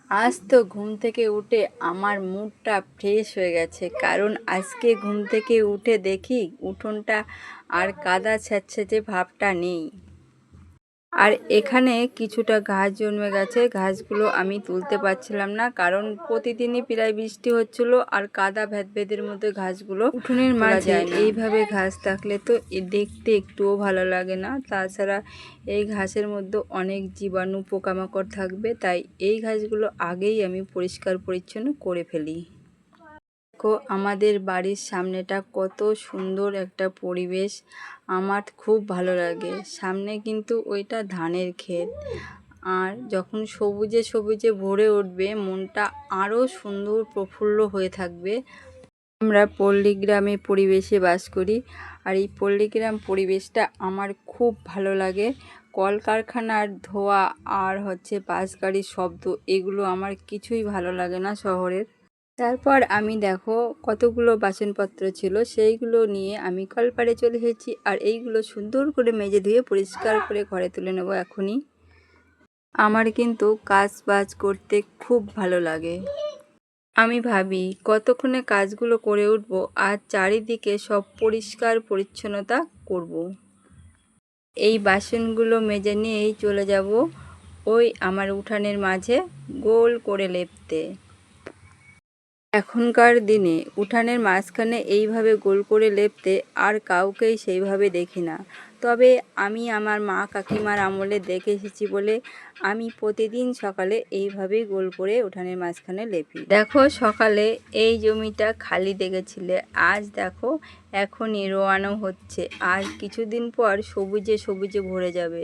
আজ তো ঘুম থেকে উঠে আমার মুডটা ফ্রেশ হয়ে গেছে, কারণ আজকে ঘুম থেকে উঠে দেখি উঠোনটা আর কাদা ছ্যাঁচড়ে ভাবটা নেই। আর এখানে কিছুটা ঘাস জন্মে গেছে, ঘাসগুলো আমি তুলতে পারছিলাম না, কারণ প্রতিদিনই প্রায় বৃষ্টি হচ্ছিল আর কাদা ভেদের মধ্যে ঘাসগুলো উঠোনের মাঝে এইভাবে ঘাস থাকলে তো দেখতে একটুও ভালো লাগে না। তাছাড়া এই ঘাসের মধ্যে অনেক জীবাণু পোকামাকড় থাকবে, তাই এই ঘাসগুলো আগেই আমি পরিষ্কার পরিচ্ছন্ন করে ফেলি। দেখো আমাদের বাড়ির সামনেটা কত সুন্দর একটা পরিবেশ, আমার খুব ভালো লাগে। সামনে কিন্তু ওইটা ধানের ক্ষেত, আর যখন সবুজে সবুজে ভরে উঠবে মনটা আরও সুন্দর প্রফুল্ল হয়ে থাকবে। আমরা পল্লীগ্রামে পরিবেশে বাস করি, আর এই পল্লীগ্রাম পরিবেশটা আমার খুব ভালো লাগে। কলকারখানার ধোঁয়া আর বাস গাড়ির শব্দ, এগুলো আমার কিছুই ভালো লাগে না শহরের। তারপর আমি দেখো কতগুলো বাসনপত্র ছিল, সেইগুলো নিয়ে আমি কলপাড়ে চলে এসেছি, আর এইগুলো সুন্দর করে মেজে ধুয়ে পরিষ্কার করে ঘরে তুলে নেব এখনই। আমার কিন্তু কাজ বাজ করতে খুব ভালো লাগে। আমি ভাবি কতক্ষণে কাজগুলো করে উঠব আর চারিদিকে সব পরিষ্কার পরিচ্ছন্নতা করব। এই বাসনগুলো মেজে নিয়েই চলে যাব ওই আমার উঠানের মাঝে গোল করে লেপতে। এখনকার দিনে উঠানের মাঝখানে এইভাবে গোল করে লেপতে আর কাউকেই সেইভাবে দেখি না, তবে আমি আমার মা কাকিমার আমলে দেখে এসেছি বলে আমি প্রতিদিন সকালে এইভাবেই গোল করে উঠানের মাঝখানে লেপি। দেখো সকালে এই জমিটা খালি দেখেছিলে, আজ দেখো এখনই রোয়ানো হচ্ছে, আর কিছুদিন পর সবুজে সবুজে ভরে যাবে।